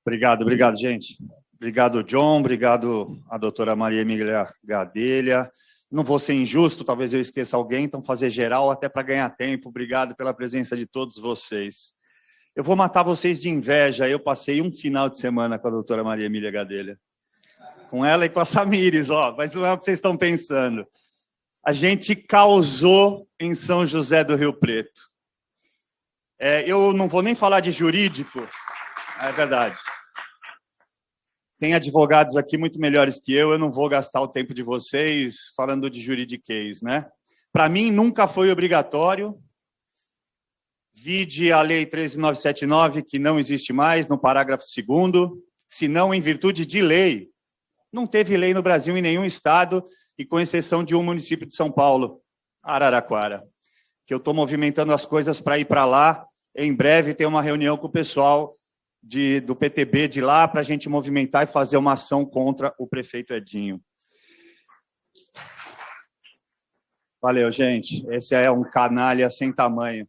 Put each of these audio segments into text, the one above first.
Obrigado, gente. Obrigado, John, obrigado a doutora Maria Emília Gadelha. Não vou ser injusto, talvez eu esqueça alguém, então fazer geral até para ganhar tempo. Obrigado pela presença de todos vocês. Eu vou matar vocês de inveja, eu passei um final de semana com a doutora Maria Emília Gadelha. Com ela e com a Samires, mas não é o que vocês estão pensando. A gente causou em São José do Rio Preto. Eu não vou nem falar de jurídico, é verdade. Tem advogados aqui muito melhores que eu não vou gastar o tempo de vocês falando de juridiquês, né? Para mim, nunca foi obrigatório. Vide a Lei 13.979, que não existe mais, no parágrafo 2º, senão em virtude de lei. Não teve lei no Brasil em nenhum estado, e com exceção de um município de São Paulo, Araraquara, que eu estou movimentando as coisas para ir para lá. Em breve tem uma reunião com o pessoal do PTB de lá para a gente movimentar e fazer uma ação contra o prefeito Edinho. Valeu, gente. Esse é um canalha sem tamanho.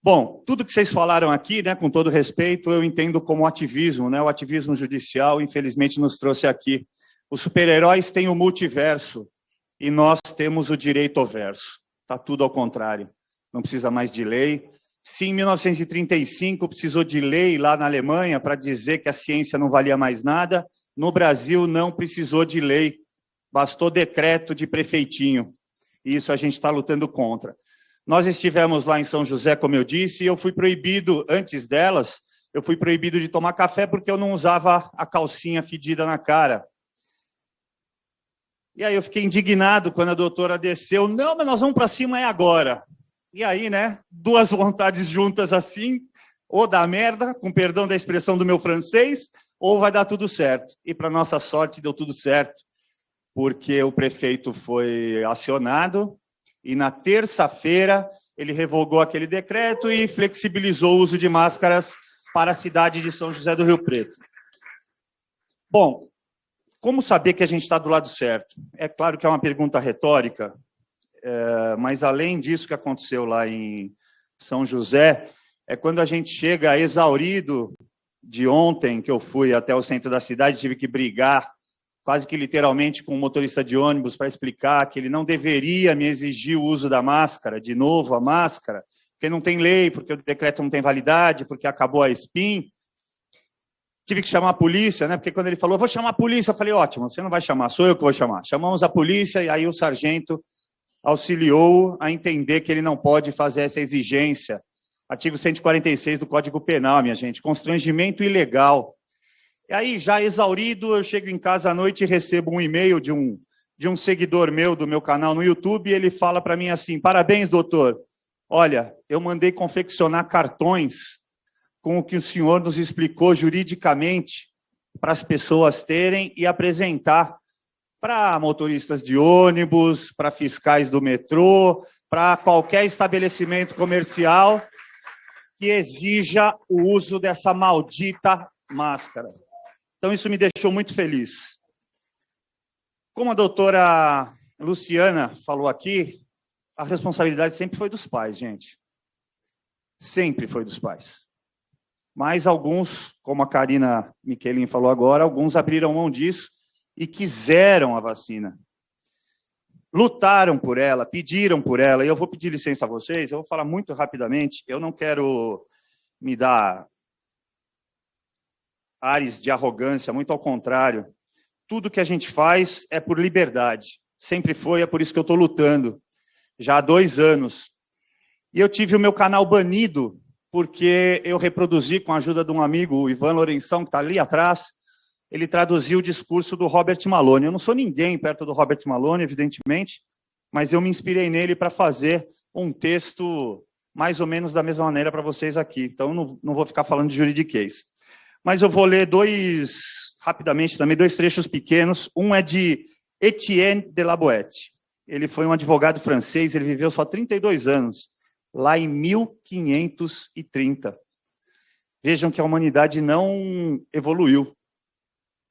Bom, tudo que vocês falaram aqui, né, com todo respeito, eu entendo como ativismo, né? O ativismo judicial, infelizmente, nos trouxe aqui. Os super-heróis têm o multiverso e nós temos o direito ao verso. Está tudo ao contrário. Não precisa mais de lei. Se em 1935 precisou de lei lá na Alemanha para dizer que a ciência não valia mais nada, no Brasil não precisou de lei, bastou decreto de prefeitinho. E isso a gente está lutando contra. Nós estivemos lá em São José, como eu disse, e eu fui proibido, antes delas, eu fui proibido de tomar café porque eu não usava a calcinha fedida na cara. E aí eu fiquei indignado quando a doutora desceu. Não, mas nós vamos para cima, é agora. E aí, né, duas vontades juntas assim, ou dá merda, com perdão da expressão do meu francês, ou vai dar tudo certo. E, para nossa sorte, deu tudo certo, porque o prefeito foi acionado e, na terça-feira, ele revogou aquele decreto e flexibilizou o uso de máscaras para a cidade de São José do Rio Preto. Bom, como saber que a gente está do lado certo? É claro que é uma pergunta retórica, mas além disso que aconteceu lá em São José, é quando a gente chega exaurido de ontem, que eu fui até o centro da cidade, tive que brigar quase que literalmente com um motorista de ônibus para explicar que ele não deveria me exigir o uso da máscara, de novo a máscara, porque não tem lei, porque o decreto não tem validade, porque acabou a SPIN. Tive que chamar a polícia, né? Porque quando ele falou, vou chamar a polícia, eu falei, ótimo, você não vai chamar, sou eu que vou chamar. Chamamos a polícia e aí o sargento auxiliou a entender que ele não pode fazer essa exigência. Artigo 146 do Código Penal, minha gente, constrangimento ilegal. E aí, já exaurido, eu chego em casa à noite e recebo um e-mail de um seguidor meu, do meu canal no YouTube, e ele fala para mim assim, parabéns, doutor, olha, eu mandei confeccionar cartões com o que o senhor nos explicou juridicamente para as pessoas terem e apresentar para motoristas de ônibus, para fiscais do metrô, para qualquer estabelecimento comercial que exija o uso dessa maldita máscara. Então, isso me deixou muito feliz. Como a doutora Luciana falou aqui, a responsabilidade sempre foi dos pais, gente. Sempre foi dos pais. Mas alguns, como a Karina Michelin falou agora, alguns abriram mão disso e quiseram a vacina. Lutaram por ela, pediram por ela, e eu vou pedir licença a vocês, eu vou falar muito rapidamente, eu não quero me dar ares de arrogância, muito ao contrário. Tudo que a gente faz é por liberdade, sempre foi, é por isso que eu estou lutando, já há 2 anos. E eu tive o meu canal banido, porque eu reproduzi, com a ajuda de um amigo, o Ivan Lourenção, que está ali atrás, ele traduziu o discurso do Robert Malone. Eu não sou ninguém perto do Robert Malone, evidentemente, mas eu me inspirei nele para fazer um texto mais ou menos da mesma maneira para vocês aqui. Então, não vou ficar falando de juridiquês. Mas eu vou ler rapidamente também, 2 trechos pequenos. Um é de Etienne de la Boëtie. Ele foi um advogado francês, ele viveu só 32 anos, lá em 1530. Vejam que a humanidade não evoluiu.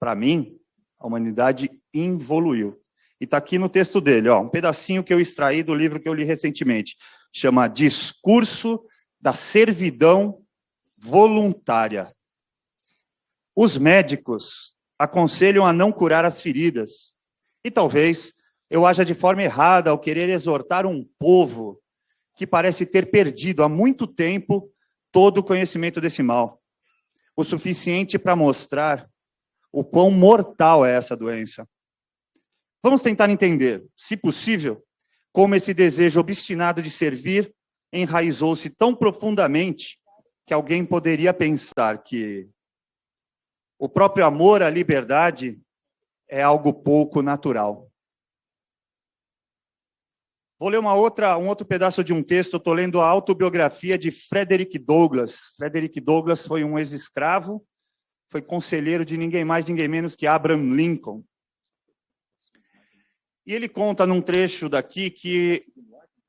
Para mim, a humanidade involuiu. E está aqui no texto dele, um pedacinho que eu extraí do livro que eu li recentemente. Chama Discurso da Servidão Voluntária. Os médicos aconselham a não curar as feridas. E talvez eu haja de forma errada ao querer exortar um povo que parece ter perdido há muito tempo todo o conhecimento desse mal, o suficiente para mostrar o quão mortal é essa doença. Vamos tentar entender, se possível, como esse desejo obstinado de servir enraizou-se tão profundamente que alguém poderia pensar que o próprio amor à liberdade é algo pouco natural. Vou ler um outro pedaço de um texto. Estou lendo a autobiografia de Frederick Douglass. Frederick Douglass foi um ex-escravo, foi conselheiro de ninguém mais, ninguém menos que Abraham Lincoln. E ele conta num trecho daqui que,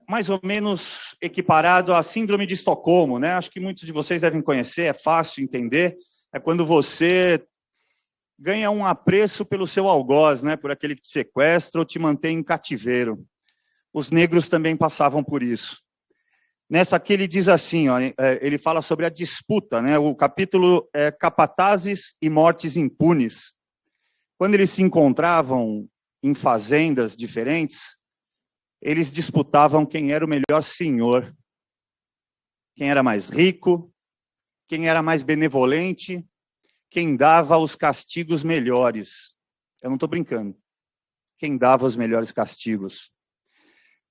mais ou menos equiparado à síndrome de Estocolmo, né? Acho que muitos de vocês devem conhecer, é fácil entender. É quando você ganha um apreço pelo seu algoz, né? Por aquele que te sequestra ou te mantém em cativeiro. Os negros também passavam por isso. Nessa aqui ele diz assim, ó, ele fala sobre a disputa, né? O capítulo é Capatazes e Mortes Impunes. Quando eles se encontravam em fazendas diferentes, eles disputavam quem era o melhor senhor, quem era mais rico, quem era mais benevolente, quem dava os castigos melhores. Eu não estou brincando. Quem dava os melhores castigos.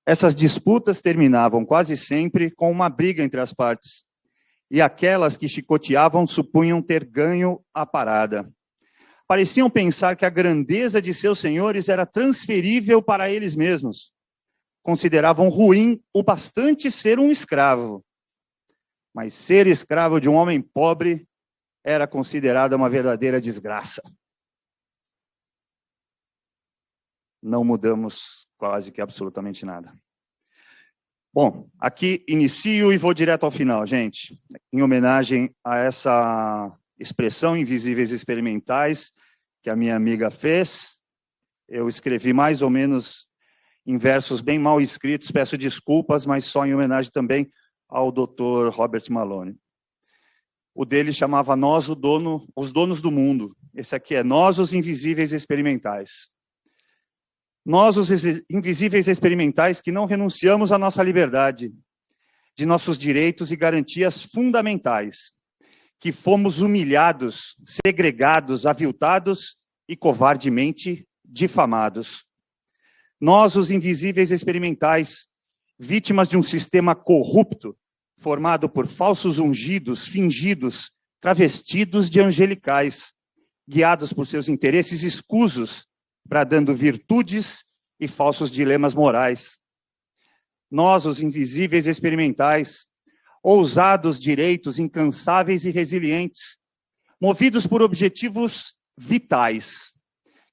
Essas disputas terminavam quase sempre com uma briga entre as partes, e aquelas que chicoteavam supunham ter ganho a parada. Pareciam pensar que a grandeza de seus senhores era transferível para eles mesmos. Consideravam ruim o bastante ser um escravo, mas ser escravo de um homem pobre era considerada uma verdadeira desgraça. Não mudamos quase que absolutamente nada. Bom, aqui inicio e vou direto ao final, gente. Em homenagem a essa expressão Invisíveis Experimentais que a minha amiga fez, eu escrevi mais ou menos em versos bem mal escritos, peço desculpas, mas só em homenagem também ao Dr. Robert Malone. O dele chamava Nós, os Donos do Mundo. Esse aqui é Nós, os Invisíveis Experimentais. Nós, os invisíveis experimentais, que não renunciamos à nossa liberdade, de nossos direitos e garantias fundamentais, que fomos humilhados, segregados, aviltados e covardemente difamados. Nós, os invisíveis experimentais, vítimas de um sistema corrupto, formado por falsos ungidos, fingidos, travestidos de angelicais, guiados por seus interesses escusos, bradando virtudes e falsos dilemas morais. Nós, os invisíveis experimentais, ousados direitos incansáveis e resilientes, movidos por objetivos vitais,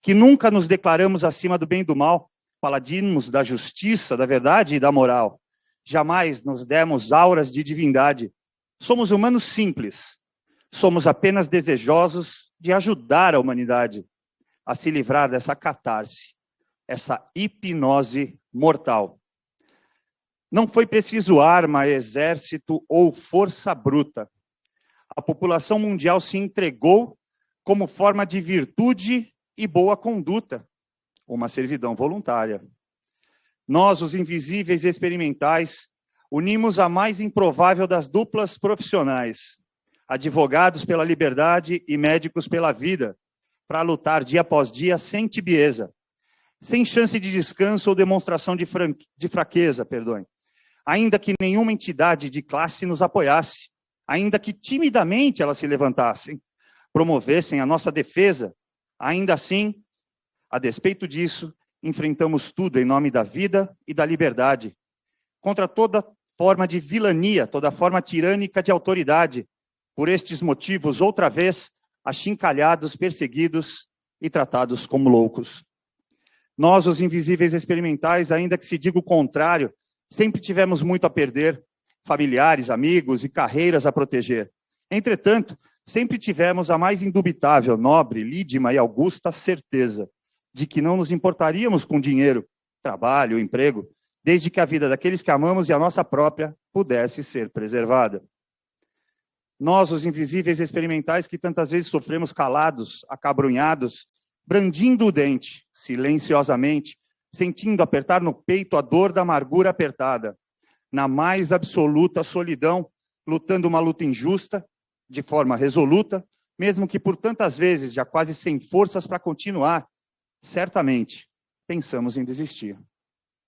que nunca nos declaramos acima do bem e do mal, paladinos da justiça, da verdade e da moral. Jamais nos demos auras de divindade. Somos humanos simples. Somos apenas desejosos de ajudar a humanidade a se livrar dessa catarse, essa hipnose mortal. Não foi preciso arma, exército ou força bruta. A população mundial se entregou como forma de virtude e boa conduta, uma servidão voluntária. Nós, os invisíveis experimentais, unimos a mais improvável das duplas profissionais, advogados pela liberdade e médicos pela vida, para lutar dia após dia sem tibieza, sem chance de descanso ou demonstração de fraqueza, ainda que nenhuma entidade de classe nos apoiasse, ainda que timidamente elas se levantassem, promovessem a nossa defesa, ainda assim, a despeito disso, enfrentamos tudo em nome da vida e da liberdade, contra toda forma de vilania, toda forma tirânica de autoridade. Por estes motivos, outra vez, achincalhados, perseguidos e tratados como loucos. Nós, os invisíveis experimentais, ainda que se diga o contrário, sempre tivemos muito a perder, familiares, amigos e carreiras a proteger. Entretanto, sempre tivemos a mais indubitável, nobre, lídima e augusta certeza de que não nos importaríamos com dinheiro, trabalho, emprego, desde que a vida daqueles que amamos e a nossa própria pudesse ser preservada. Nós, os invisíveis experimentais, que tantas vezes sofremos calados, acabrunhados, brandindo o dente, silenciosamente, sentindo apertar no peito a dor da amargura apertada, na mais absoluta solidão, lutando uma luta injusta, de forma resoluta, mesmo que por tantas vezes, já quase sem forças para continuar, certamente pensamos em desistir.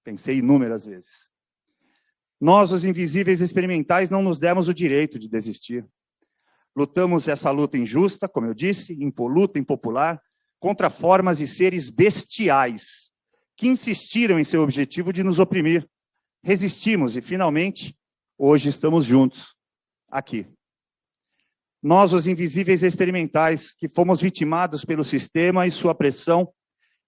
Pensei inúmeras vezes. Nós, os invisíveis experimentais, não nos demos o direito de desistir. Lutamos essa luta injusta, como eu disse, impoluta, impopular, contra formas e seres bestiais que insistiram em seu objetivo de nos oprimir. Resistimos e, finalmente, hoje estamos juntos, aqui. Nós, os invisíveis experimentais, que fomos vitimados pelo sistema e sua pressão,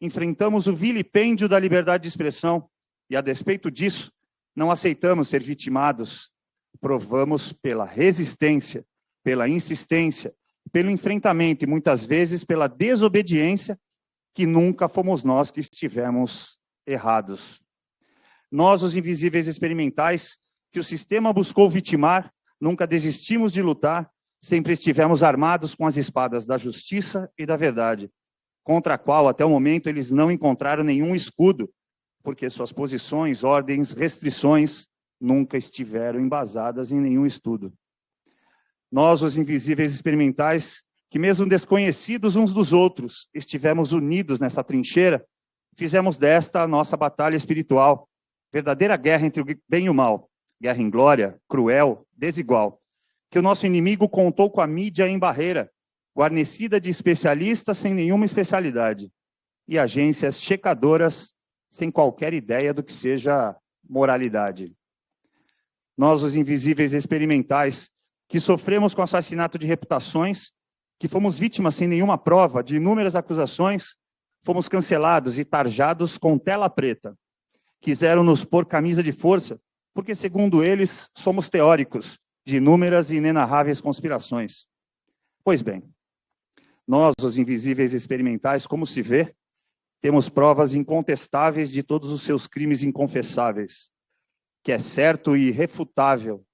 enfrentamos o vilipêndio da liberdade de expressão e, a despeito disso, não aceitamos ser vitimados. Provamos pela resistência, pela insistência, pelo enfrentamento e, muitas vezes, pela desobediência, que nunca fomos nós que estivemos errados. Nós, os invisíveis experimentais, que o sistema buscou vitimar, nunca desistimos de lutar, sempre estivemos armados com as espadas da justiça e da verdade, contra a qual, até o momento, eles não encontraram nenhum escudo, porque suas posições, ordens, restrições nunca estiveram embasadas em nenhum estudo. Nós, os invisíveis experimentais, que mesmo desconhecidos uns dos outros, estivemos unidos nessa trincheira, fizemos desta a nossa batalha espiritual, verdadeira guerra entre o bem e o mal, guerra inglória, cruel, desigual, que o nosso inimigo contou com a mídia em barreira, guarnecida de especialistas sem nenhuma especialidade, e agências checadoras sem qualquer ideia do que seja moralidade. Nós, os invisíveis experimentais, que sofremos com assassinato de reputações, que fomos vítimas sem nenhuma prova de inúmeras acusações, fomos cancelados e tarjados com tela preta. Quiseram nos pôr camisa de força, porque, segundo eles, somos teóricos de inúmeras e inenarráveis conspirações. Pois bem, nós, os invisíveis experimentais, como se vê, temos provas incontestáveis de todos os seus crimes inconfessáveis, que é certo e irrefutável.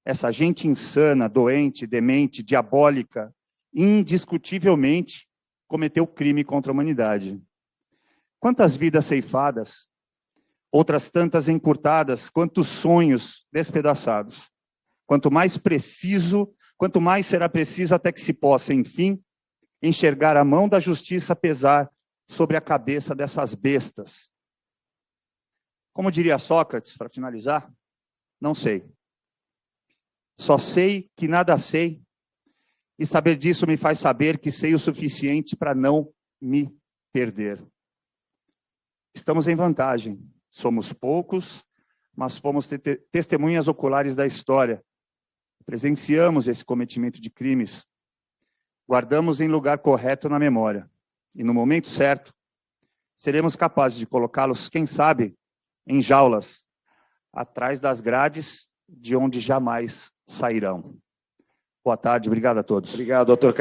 Essa gente insana, doente, demente, diabólica, indiscutivelmente cometeu crime contra a humanidade. Quantas vidas ceifadas, outras tantas encurtadas, quantos sonhos despedaçados. Quanto mais será preciso até que se possa, enfim, enxergar a mão da justiça pesar sobre a cabeça dessas bestas. Como diria Sócrates, para finalizar, não sei. Só sei que nada sei, e saber disso me faz saber que sei o suficiente para não me perder. Estamos em vantagem. Somos poucos, mas fomos testemunhas oculares da história. Presenciamos esse cometimento de crimes. Guardamos em lugar correto na memória. E no momento certo, seremos capazes de colocá-los, quem sabe, em jaulas, atrás das grades, de onde jamais sairão. Boa tarde, obrigado a todos. Obrigado, doutor.